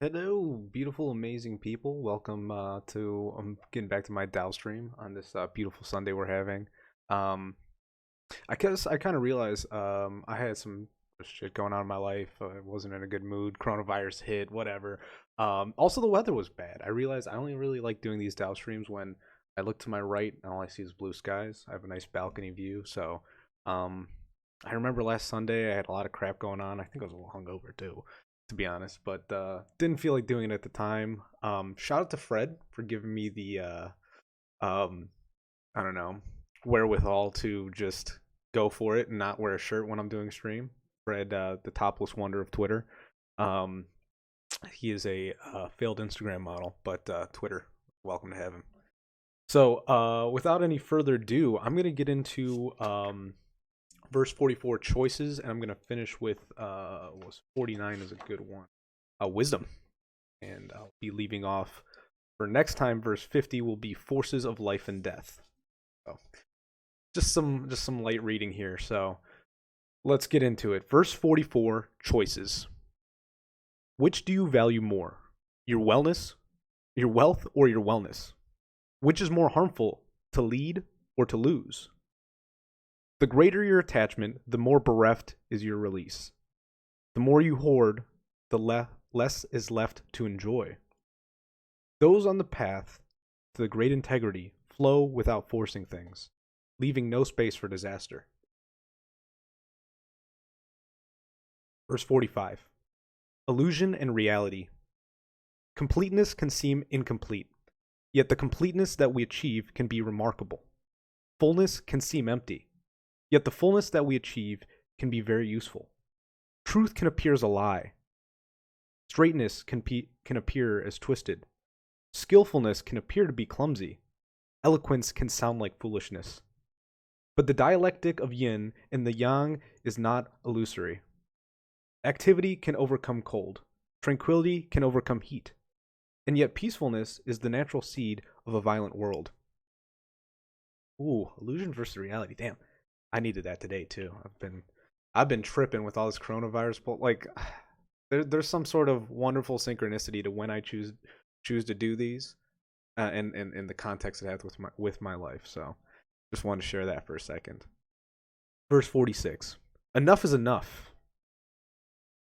Hello, beautiful, amazing people. Welcome to getting back to my Tao stream on this beautiful Sunday we're having. Um, I guess I kind of realized I had some shit going on in my life. I wasn't in a good mood. Coronavirus hit, whatever. Also, the weather was bad. I realized I only really like doing these Tao streams when I look to my right and all I see is blue skies. I have a nice balcony view. So um, I remember last Sunday I had a lot of crap going on. I think I was a little hungover too, to be honest, but didn't feel like doing it at the time. Shout out to Fred for giving me the um, I don't know, wherewithal to just go for it and not wear a shirt when I'm doing stream. Fred, the topless wonder of Twitter. Um, he is a failed Instagram model, but Twitter, welcome to have him. So, without any further ado, I'm gonna get into verse 44 choices, and I'm gonna finish with was 49 is a good one. Wisdom, and I'll be leaving off for next time. Verse 50 will be forces of life and death. So, just some light reading here. So let's get into it. Verse 44 choices. Which do you value more? Your wellness, your wealth, or your wellness? Which is more harmful, to lead or to lose? The greater your attachment, the more bereft is your release. The more you hoard, the less is left to enjoy. Those on the path to the great integrity flow without forcing things, leaving no space for disaster. Verse 45. Illusion and reality. Completeness can seem incomplete, yet the completeness that we achieve can be remarkable. Fullness can seem empty, yet the fullness that we achieve can be very useful. Truth can appear as a lie. Straightness can appear as twisted. Skillfulness can appear to be clumsy. Eloquence can sound like foolishness. But the dialectic of yin and the yang is not illusory. Activity can overcome cold. Tranquility can overcome heat. And yet peacefulness is the natural seed of a violent world. Ooh, illusion versus reality. Damn, I needed that today too. I've been tripping with all this coronavirus, but like, there's some sort of wonderful synchronicity to when I choose to do these, and in the context it has with my life. So, just wanted to share that for a second. Verse 46. Enough is enough.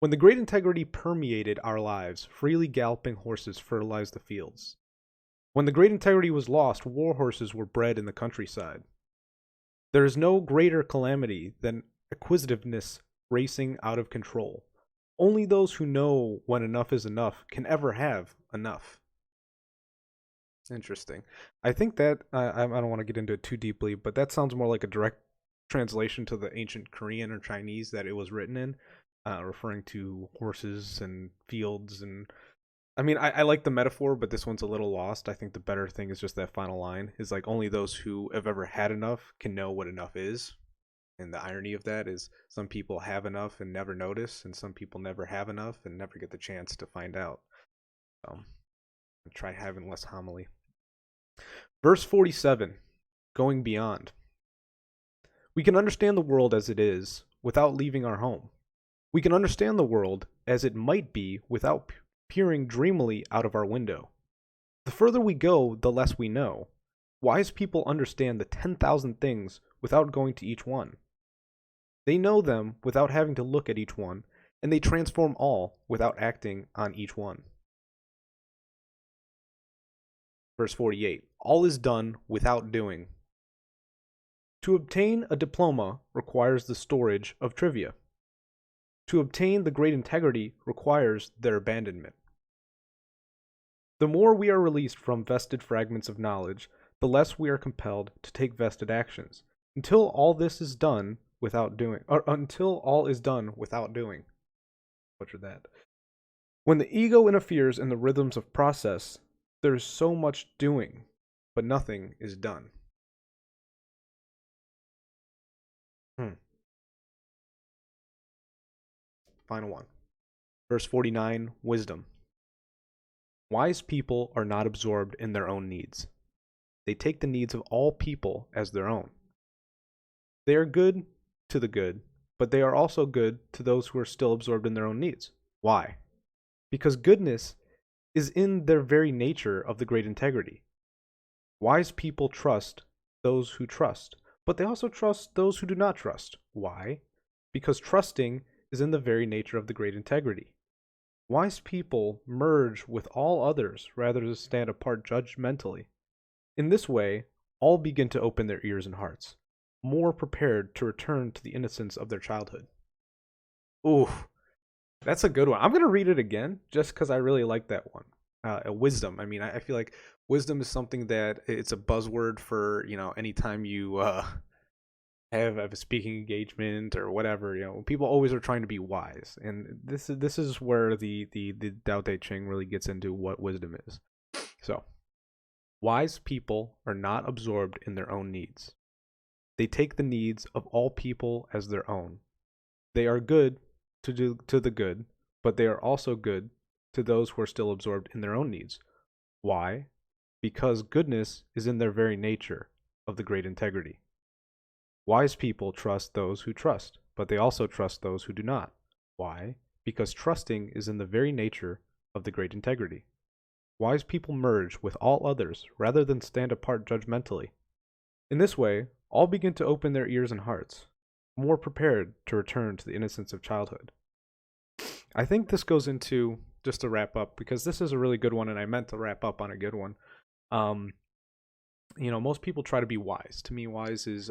When the great integrity permeated our lives, freely galloping horses fertilized the fields. When the great integrity was lost, war horses were bred in the countryside. There is no greater calamity than acquisitiveness racing out of control. Only those who know when enough is enough can ever have enough. It's interesting. I think that I don't want to get into it too deeply, but that sounds more like a direct translation to the ancient Korean or Chinese that it was written in, referring to horses and fields. And I mean, I like the metaphor, but this one's a little lost. I think the better thing is just that final line is like only those who have ever had enough can know what enough is. And the irony of that is some people have enough and never notice, and some people never have enough and never get the chance to find out. So try having less homily. Verse 47, going beyond. We can understand the world as it is without leaving our home. We can understand the world as it might be without peering dreamily out of our window. The further we go, the less we know. Wise people understand the 10,000 things without going to each one. They know them without having to look at each one, and they transform all without acting on each one. Verse 48. All is done without doing. To obtain a diploma requires the storage of trivia. To obtain the great integrity requires their abandonment. The more we are released from vested fragments of knowledge, the less we are compelled to take vested actions, until all this is done without doing, or until all is done without doing. Butcher that. When the ego interferes in the rhythms of process, there is so much doing, but nothing is done. Final one. Verse 49, wisdom. Wise people are not absorbed in their own needs. They take the needs of all people as their own. They are good to the good, but they are also good to those who are still absorbed in their own needs. Why? because goodness is in their very nature of the great integrity. Wise people trust those who trust, but they also trust those who do not trust. Why? Because trusting is in the very nature of the great integrity. Wise people merge with all others rather than stand apart judgmentally. In this way, all begin to open their ears and hearts, more prepared to return to the innocence of their childhood. Ooh, that's a good one. I'm going to read it again just because I really like that one. Wisdom. I mean, I feel like wisdom is something that it's a buzzword for, anytime you have a speaking engagement or whatever, people always are trying to be wise. And this is where the Tao Te Ching really gets into what wisdom is. So, wise people are not absorbed in their own needs. They take the needs of all people as their own. They are good to do to the good, but they are also good to those who are still absorbed in their own needs. Why? Because goodness is in their very nature of the great integrity. Wise people trust those who trust, but they also trust those who do not. Why? Because trusting is in the very nature of the great integrity. Wise people merge with all others rather than stand apart judgmentally. In this way, all begin to open their ears and hearts, more prepared to return to the innocence of childhood. I think this goes into, just to wrap up, because this is a really good one and I meant to wrap up on a good one. Most people try to be wise. To me, wise is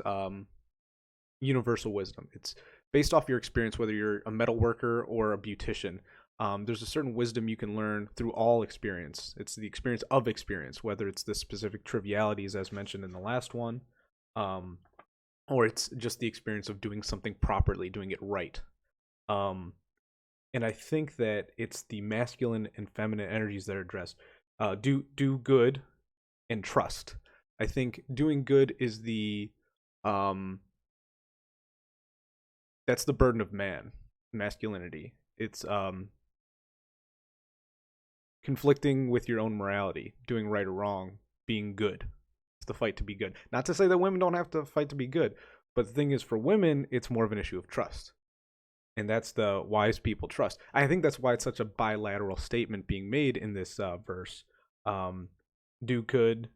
universal wisdom. It's based off your experience, whether you're a metal worker or a beautician. There's a certain wisdom you can learn through all experience. It's the experience of experience, whether it's the specific trivialities as mentioned in the last one, or it's just the experience of doing something properly, doing it right. And I think that it's the masculine and feminine energies that are addressed. Do good and trust. I think doing good is that's the burden of man, masculinity. It's conflicting with your own morality, doing right or wrong, being good. It's the fight to be good. Not to say that women don't have to fight to be good, but the thing is, for women, it's more of an issue of trust. And that's the wise people trust. I think that's why it's such a bilateral statement being made in this verse. Do good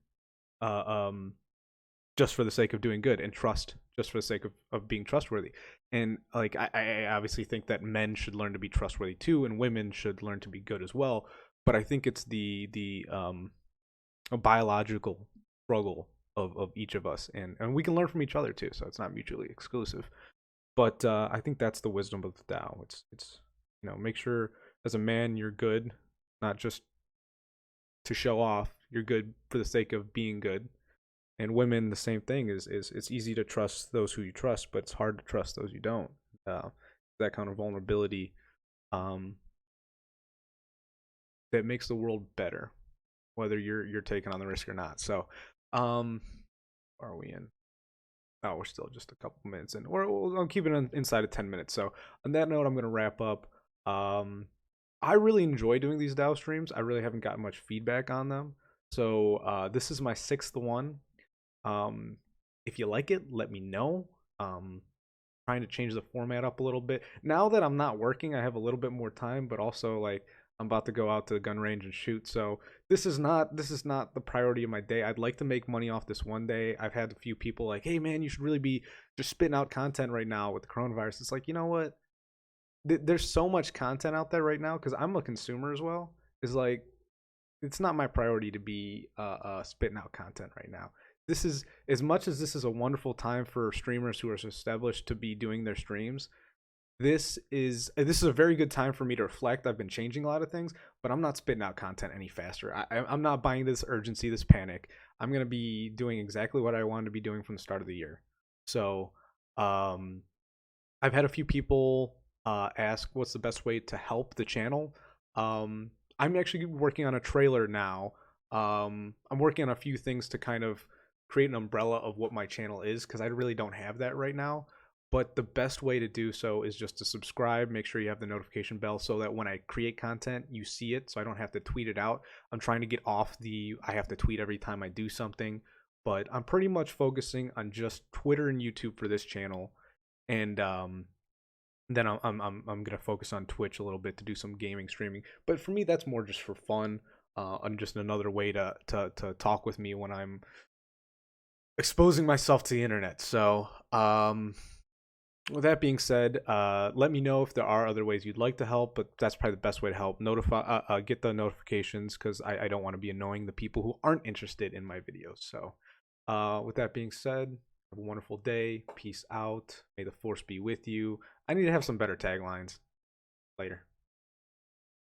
just for the sake of doing good, and trust just for the sake of being trustworthy. And like I obviously think that men should learn to be trustworthy too, and women should learn to be good as well. But I think it's the a biological struggle of each of us, and we can learn from each other too. So it's not mutually exclusive. But I think that's the wisdom of the Tao. It's make sure as a man you're good, not just to show off. You're good for the sake of being good. And women, the same thing. Is it's easy to trust those who you trust, but it's hard to trust those you don't. That kind of vulnerability that makes the world better, whether you're taking on the risk or not. So, are we in? Oh, we're still just a couple minutes in. I'm keeping it inside of 10 minutes. So on that note, I'm going to wrap up. I really enjoy doing these DAO streams. I really haven't gotten much feedback on them. So this is my 6th one. If you like it, let me know. Trying to change the format up a little bit. Now that I'm not working, I have a little bit more time, but also like I'm about to go out to the gun range and shoot. So this is not the priority of my day. I'd like to make money off this one day. I've had a few people like, hey man, you should really be just spitting out content right now with the coronavirus. It's like, you know what? There's so much content out there right now because I'm a consumer as well. It's like it's not my priority to be spitting out content right now. This is, as much as this is a wonderful time for streamers who are established to be doing their streams. This is a very good time for me to reflect. I've been changing a lot of things, but I'm not spitting out content any faster. I'm not buying this urgency, this panic. I'm going to be doing exactly what I wanted to be doing from the start of the year. So I've had a few people ask what's the best way to help the channel. I'm actually working on a trailer now. I'm working on a few things to kind of create an umbrella of what my channel is, because I really don't have that right now. But the best way to do so is just to subscribe. Make sure you have the notification bell so that when I create content, you see it, so I don't have to tweet it out. I'm trying to get off I have to tweet every time I do something. But I'm pretty much focusing on just Twitter and YouTube for this channel. And Then I'm gonna focus on Twitch a little bit to do some gaming streaming. But for me, that's more just for fun, and just another way to talk with me when I'm exposing myself to the internet. So, with that being said, let me know if there are other ways you'd like to help, but that's probably the best way to help. Get the notifications because I don't want to be annoying the people who aren't interested in my videos. So, with that being said, have a wonderful day. Peace out. May the force be with you. I need to have some better taglines later.